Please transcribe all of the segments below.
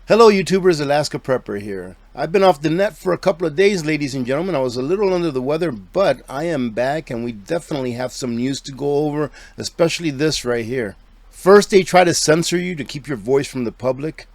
Hello YouTubers, Alaska Prepper here. I've been off the net for a couple of days, ladies and gentlemen. I was a little under the weather, but I am back and we definitely have some news to go over, especially this right here. First, they try to censor you to keep your voice from the public.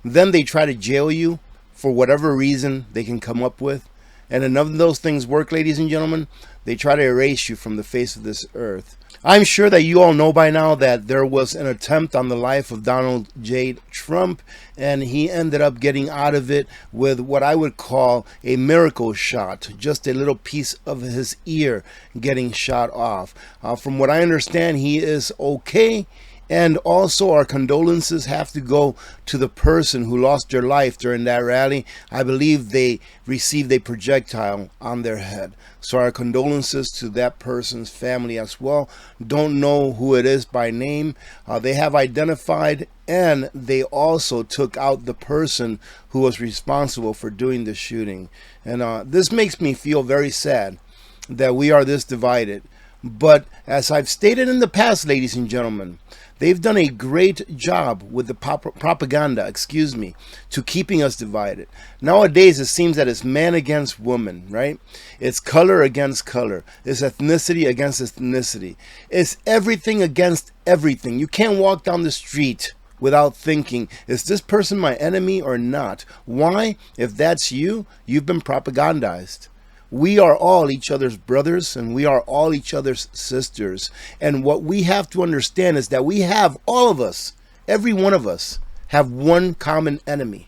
Then they try to jail you for whatever reason they can come up with. And if none of those things work, ladies and gentlemen, they try to erase you from the face of this earth. I'm sure that you all know by now that there was an attempt on the life of Donald J. Trump, and he ended up getting out of it with what I would call a miracle shot, just a little piece of his ear getting shot off. From what I understand, he is okay. And also our condolences have to go to the person who lost their life during that rally. I believe they received a projectile on their head. So our condolences to that person's family as well. Don't know who it is by name. They have identified, and they also took out the person who was responsible for doing the shooting. And this makes me feel very sad that we are this divided. But as I've stated in the past, ladies and gentlemen, they've done a great job with the propaganda, to keeping us divided. Nowadays, it seems that it's man against woman, right? It's color against color. It's ethnicity against ethnicity. It's everything against everything. You can't walk down the street without thinking, is this person my enemy or not? Why? If that's you, you've been propagandized. We are all each other's brothers and we are all each other's sisters. And what we have to understand is that we have, all of us, every one of us, have one common enemy.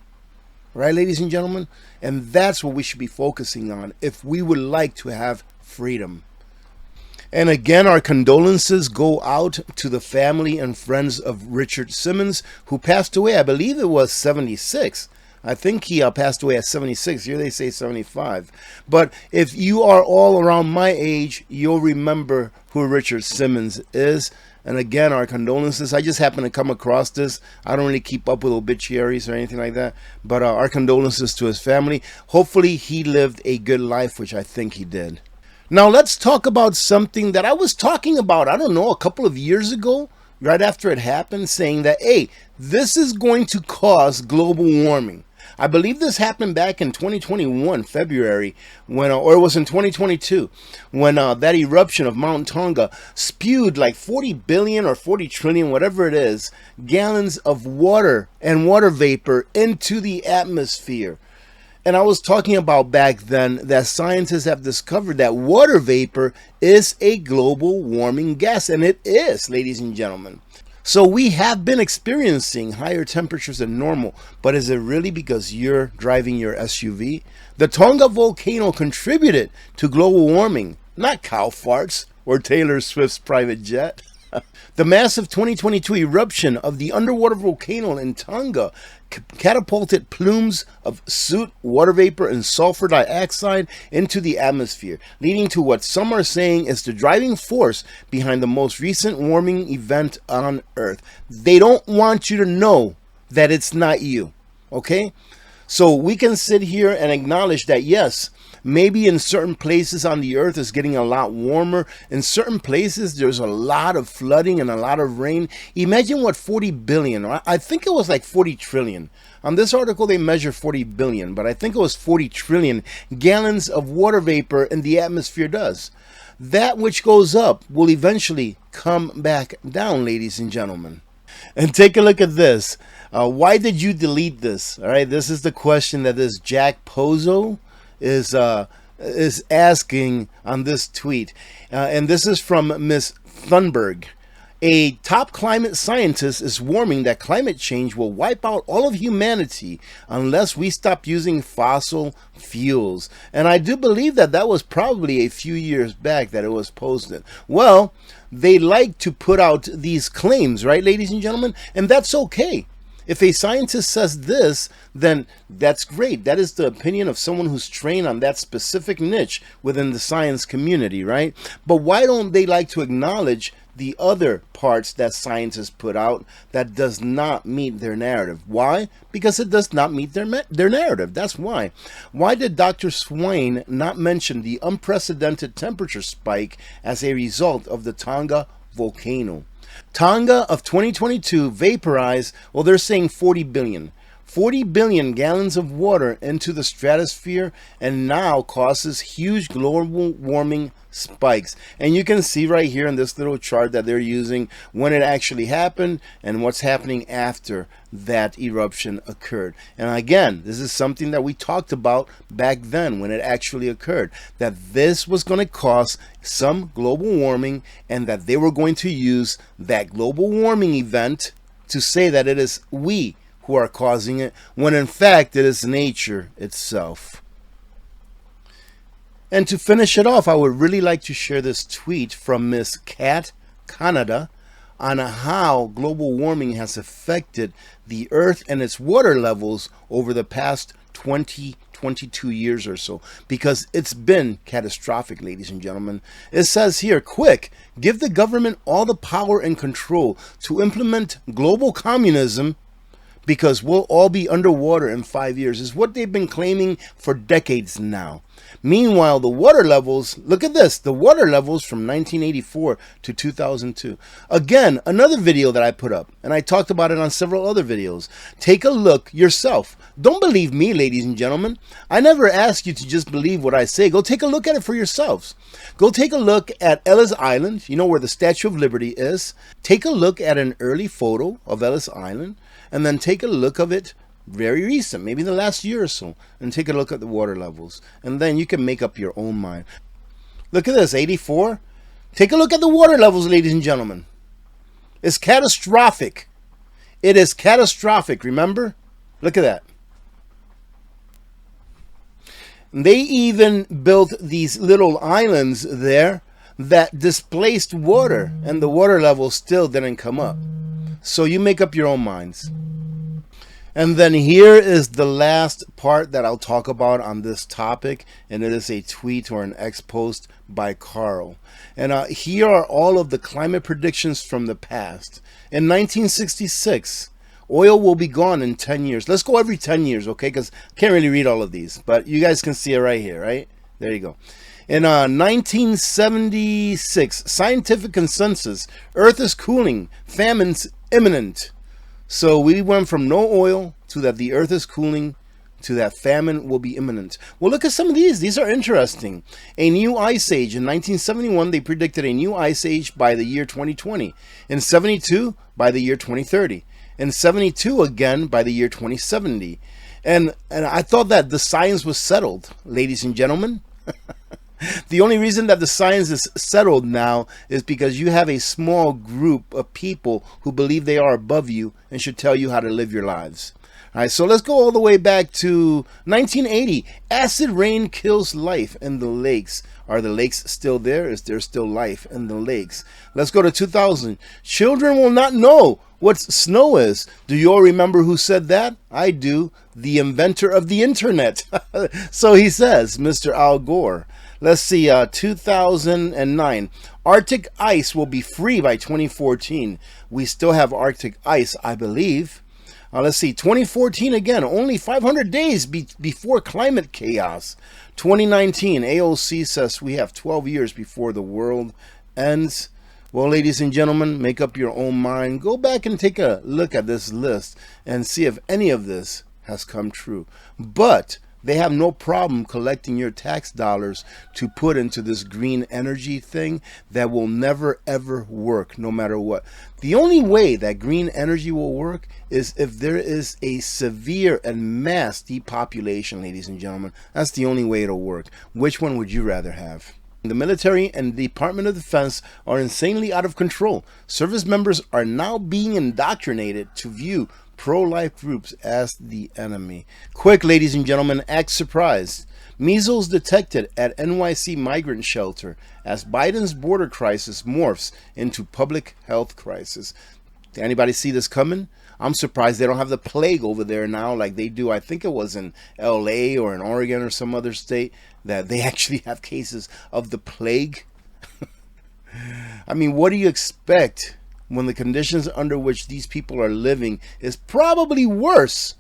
Right, ladies and gentlemen? And that's what we should be focusing on if we would like to have freedom. And again, our condolences go out to the family and friends of Richard Simmons, who passed away, I believe it was 76. I think he passed away at 76. Here they say 75. But if you are all around my age, you'll remember who Richard Simmons is. And again, our condolences. I just happened to come across this. I don't really keep up with obituaries or anything like that. But our condolences to his family. Hopefully he lived a good life, which I think he did. Now let's talk about something that I was talking about, I don't know, a couple of years ago, right after it happened, saying that, hey, this is going to cause global warming. I believe this happened back in 2021, February, or it was in 2022, when that eruption of Mount Tonga spewed like 40 billion or 40 trillion, whatever it is, gallons of water and water vapor into the atmosphere. And I was talking about back then that scientists have discovered that water vapor is a global warming gas, and it is, ladies and gentlemen. So we have been experiencing higher temperatures than normal, but is it really because you're driving your SUV? The Tonga volcano contributed to global warming, not cow farts or Taylor Swift's private jet. The massive 2022 eruption of the underwater volcano in Tonga catapulted plumes of soot, water vapor, and sulfur dioxide into the atmosphere, leading to what some are saying is the driving force behind the most recent warming event on Earth. They don't want you to know that it's not you, okay? So we can sit here and acknowledge that, yes, maybe in certain places on the earth it's getting a lot warmer. In certain places there's a lot of flooding and a lot of rain. Imagine what 40 billion, I think it was like 40 trillion. On this article they measure 40 billion, but I think it was 40 trillion gallons of water vapor in the atmosphere does. That which goes up will eventually come back down, ladies and gentlemen. And take a look at this. Why did you delete this? All right, this is the question that this Jack Pozo is asking on this tweet, and this is from Miss Thunberg. A top climate scientist is warning that climate change will wipe out all of humanity unless we stop using fossil fuels. And I do believe that that was probably a few years back that it was posted. Well, they like to put out these claims, right, ladies and gentlemen? And that's okay. If a scientist says this, then that's great. That is the opinion of someone who's trained on that specific niche within the science community, right? But why don't they like to acknowledge the other parts that scientists put out that does not meet their narrative? Why? Because it does not meet their narrative. That's why. Why did Dr. Swain not mention the unprecedented temperature spike as a result of the Tonga volcano? Tonga of 2022 vaporized, well, they're saying 40 billion. 40 billion gallons of water into the stratosphere and now causes huge global warming spikes. And you can see right here in this little chart that they're using when it actually happened and what's happening after that eruption occurred. And again, this is something that we talked about back then when it actually occurred, that this was going to cause some global warming and that they were going to use that global warming event to say that it is we who are causing it, when in fact it is nature itself. And to finish it off, I would really like to share this tweet from Miss Cat Canada on how global warming has affected the earth and its water levels over the past 22 years or so, because it's been catastrophic, ladies and gentlemen. It says here, quick, give the government all the power and control to implement global communism, because we'll all be underwater in 5 years, is what they've been claiming for decades now. Meanwhile, the water levels, look at this, the water levels from 1984 to 2002. Again, another video that I put up, and I talked about it on several other videos. Take a look yourself. Don't believe me, ladies and gentlemen. I never ask you to just believe what I say. Go take a look at it for yourselves. Go take a look at Ellis Island, you know where the Statue of Liberty is. Take a look at an early photo of Ellis Island, and then take a look of it very recent, maybe the last year or so, and take a look at the water levels, and then you can make up your own mind. Look at this, 84. Take a look at the water levels, ladies and gentlemen. It's catastrophic. It is catastrophic, remember? Look at that. They even built these little islands there that displaced water, and the water level still didn't come up. So you make up your own minds. And then here is the last part that I'll talk about on this topic, and it is a tweet or an X post by Carl. And here are all of the climate predictions from the past. In 1966, oil will be gone in 10 years. Let's go every 10 years, okay? Because I can't really read all of these, but you guys can see it right here, right? There you go. In 1976, scientific consensus, Earth is cooling, famine's imminent. So we went from no oil to that the earth is cooling to that famine will be imminent. Well, look at some of these. These are interesting. A new ice age. In 1971, they predicted a new ice age by the year 2020. In 72, by the year 2030. In 72, again, by the year 2070. And I thought that the science was settled, ladies and gentlemen. The only reason that the science is settled now is because you have a small group of people who believe they are above you and should tell you how to live your lives. All right, so let's go all the way back to 1980. Acid rain kills life in the lakes. Are the lakes still there? Is there still life in the lakes? Let's go to 2000. Children will not know what snow is. Do you all remember who said that? I do. The inventor of the internet. So he says, Mr. Al Gore. Let's see, 2009. Arctic ice will be free by 2014. We still have Arctic ice, I believe. Let's see, 2014 again, only 500 days before climate chaos. 2019, AOC says we have 12 years before the world ends. Well, ladies and gentlemen, make up your own mind. Go back and take a look at this list and see if any of this has come true. But they have no problem collecting your tax dollars to put into this green energy thing that will never ever work, no matter what. The only way that green energy will work is if there is a severe and mass depopulation, ladies and gentlemen. That's the only way it'll work. Which one would you rather have? The military and the Department of Defense are insanely out of control. Service members are now being indoctrinated to view pro-life groups as the enemy. Quick, ladies and gentlemen, act surprised. Measles detected at NYC migrant shelter as Biden's border crisis morphs into public health crisis. Did anybody see this coming? I'm surprised they don't have the plague over there now like they do. I think it was in LA or in Oregon or some other state that they actually have cases of the plague. I mean, what do you expect when the conditions under which these people are living is probably worse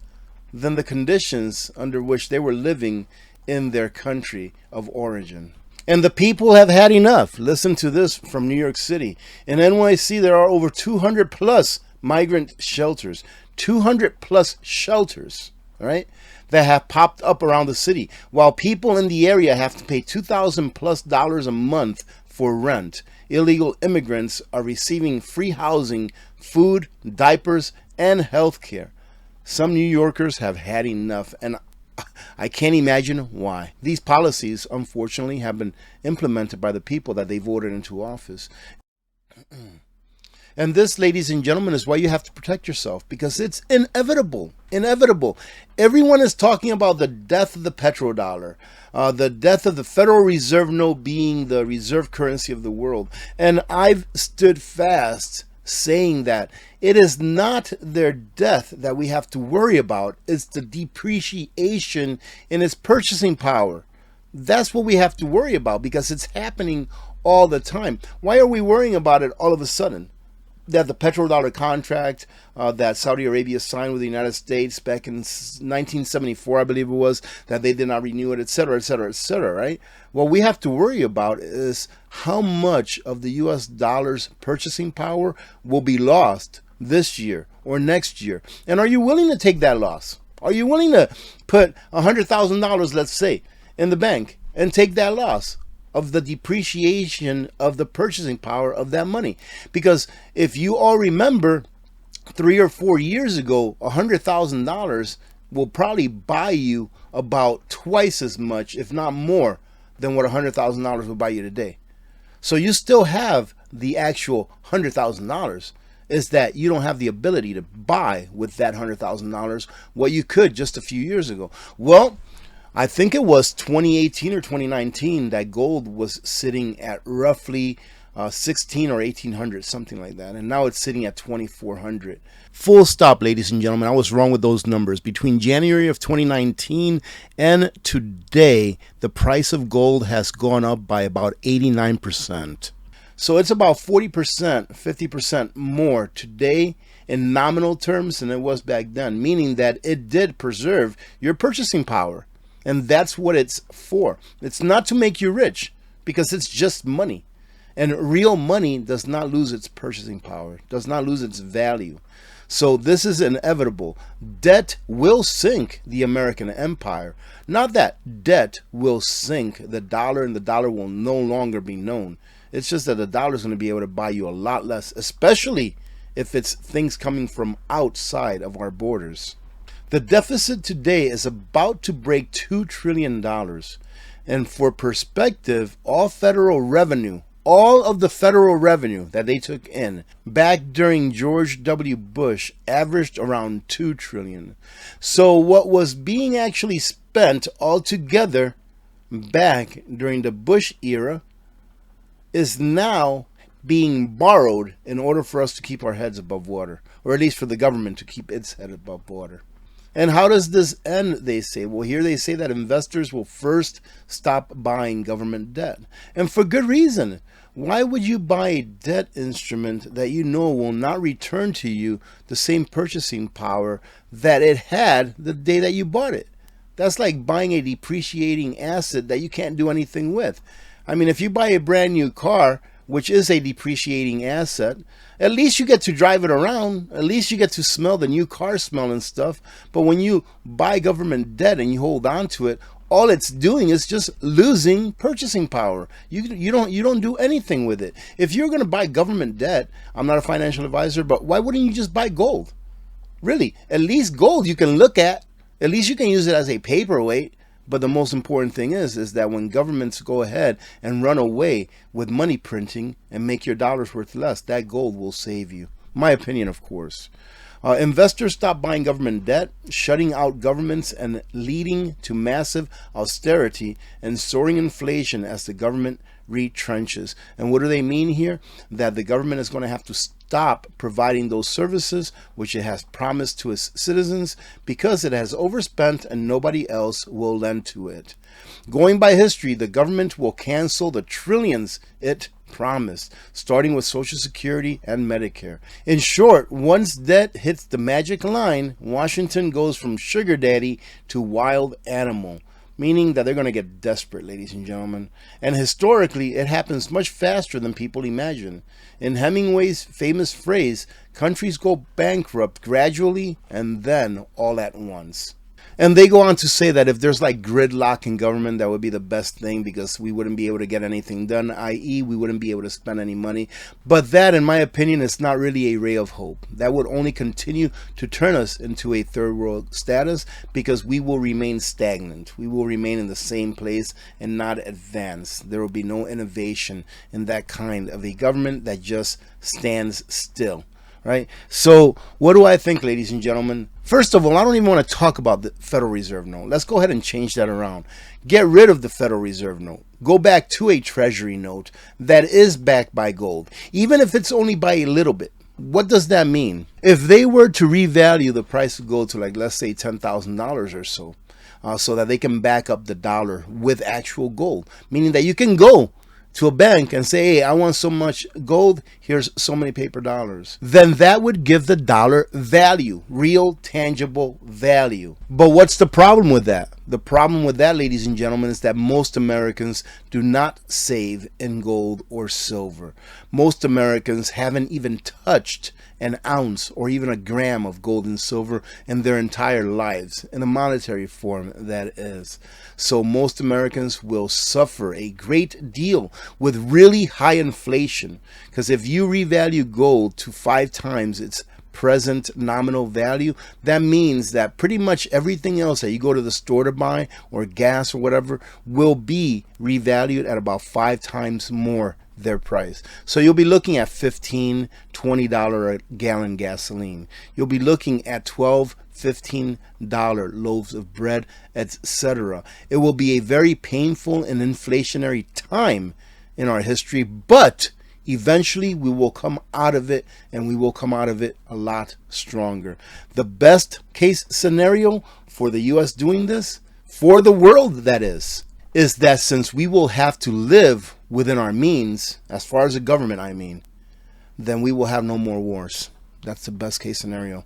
than the conditions under which they were living in their country of origin? And the people have had enough. Listen to this from New York City. In NYC, there are over 200 plus migrant shelters. 200 plus shelters, all right, that have popped up around the city, while people in the area have to pay $2,000 plus a month for rent. Illegal immigrants are receiving free housing, food, diapers, and health care. Some New Yorkers have had enough, and I can't imagine why. These policies, unfortunately, have been implemented by the people that they voted into office. And this, ladies and gentlemen, is why you have to protect yourself, because it's inevitable. Inevitable. Everyone is talking about the death of the petrodollar, the death of the Federal Reserve note being the reserve currency of the world. And I've stood fast saying that it is not their death that we have to worry about. It's the depreciation in its purchasing power. That's what we have to worry about, because it's happening all the time. Why are we worrying about it all of a sudden? That the petrodollar contract that Saudi Arabia signed with the United States back in 1974, I believe it was, that they did not renew it, etc., etc., etc., right? What we have to worry about is how much of the U.S. dollar's purchasing power will be lost this year or next year. And are you willing to take that loss? Are you willing to put $100,000, let's say, in the bank and take that loss of the depreciation of the purchasing power of that money? Because if you all remember, 3 or 4 years ago, $100,000 will probably buy you about twice as much, if not more, than what $100,000 will buy you today. So you still have the actual $100,000. Is that you don't have the ability to buy with that $100,000 what you could just a few years ago. Well, I think it was 2018 or 2019 that gold was sitting at roughly 16 or 1800, something like that. And now it's sitting at 2400. Full stop, ladies and gentlemen. I was wrong with those numbers. Between January of 2019 and today, the price of gold has gone up by about 89%. So it's about 40%, 50% more today in nominal terms than it was back then, meaning that it did preserve your purchasing power. And that's what it's for. It's not to make you rich, because it's just money. And real money does not lose its purchasing power, does not lose its value. So this is inevitable. Debt will sink the American empire. Not that debt will sink the dollar and the dollar will no longer be known. It's just that the dollar is going to be able to buy you a lot less, especially if it's things coming from outside of our borders. The deficit today is about to break $2 trillion. And for perspective, all of the federal revenue that they took in back during George W. Bush averaged around $2 trillion. So what was being actually spent altogether back during the Bush era is now being borrowed in order for us to keep our heads above water, or at least for the government to keep its head above water. And how does this end, they say? Well, here they say that investors will first stop buying government debt. And for good reason. Why would you buy a debt instrument that you know will not return to you the same purchasing power that it had the day that you bought it? That's like buying a depreciating asset that you can't do anything with. I mean, if you buy a brand new car, which is a depreciating asset, at least you get to drive it around. At least you get to smell the new car smell and stuff. But when you buy government debt and you hold on to it, all it's doing is just losing purchasing power. You don't do anything with it. If you're going to buy government debt, I'm not a financial advisor, but why wouldn't you just buy gold? Really, at least gold you can look at. At least you can use it as a paperweight. But the most important thing is that when governments go ahead and run away with money printing and make your dollars worth less, that gold will save you. My opinion, of course. Investors stop buying government debt, shutting out governments and leading to massive austerity and soaring inflation as the government retrenches. And what do they mean here? That the government is going to have to stop providing those services which it has promised to its citizens because it has overspent and nobody else will lend to it. Going by history, the government will cancel the trillions it promised, starting with Social Security and Medicare. In short, once debt hits the magic line, Washington goes from sugar daddy to wild animal. meaning that they're going to get desperate, ladies and gentlemen. And historically, it happens much faster than people imagine. In Hemingway's famous phrase, countries go bankrupt gradually and then all at once. And they go on to say that if there's like gridlock in government, that would be the best thing because we wouldn't be able to get anything done, i.e. we wouldn't be able to spend any money. But that, in my opinion, is not really a ray of hope. That would only continue to turn us into a third world status because we will remain stagnant. We will remain in the same place and not advance. There will be no innovation in that kind of a government that just stands still. Right? So what do I think, ladies and gentlemen? First of all, I don't even want to talk about the Federal Reserve note. Let's go ahead and change that around. Get rid of the Federal Reserve note. Go back to a Treasury note that is backed by gold, even if it's only by a little bit. What does that mean? If they were to revalue the price of gold to, like, let's say $10,000 or so, so that they can back up the dollar with actual gold, meaning that you can go to a bank and say, hey, I want so much gold, here's so many paper dollars, then that would give the dollar value, real tangible value. But what's the problem with that? The problem with that, ladies and gentlemen, is that most Americans do not save in gold or silver. Most Americans haven't even touched an ounce or even a gram of gold and silver in their entire lives, in a monetary form, that is. So most Americans will suffer a great deal with really high inflation, because if you revalue gold to 5 times its present nominal value, that means that pretty much everything else that you go to the store to buy, or gas or whatever, will be revalued at about 5 times more their price. So you'll be looking at $15, $20 a gallon gasoline. You'll be looking at $12, $15 loaves of bread, etc. It will be a very painful and inflationary time in our history, but eventually we will come out of it, and we will come out of it a lot stronger. The best case scenario for the U.S. doing this, for the world that is that since we will have to live within our means, as far as the government I mean, then we will have no more wars. That's the best case scenario.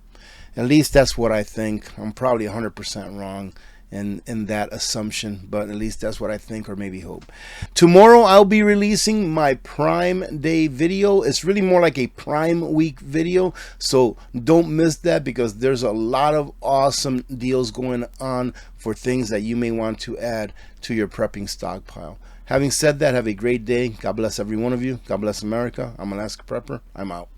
At least that's what I think. I'm probably 100% wrong in that assumption, but at least that's what I think, or maybe hope. Tomorrow I'll be releasing my Prime Day video. It's really more like a Prime Week video, so don't miss that, because there's a lot of awesome deals going on for things that you may want to add to your prepping stockpile. Having said that, have a great day. God bless every one of you. God bless America. I'm Alaska Prepper. I'm out.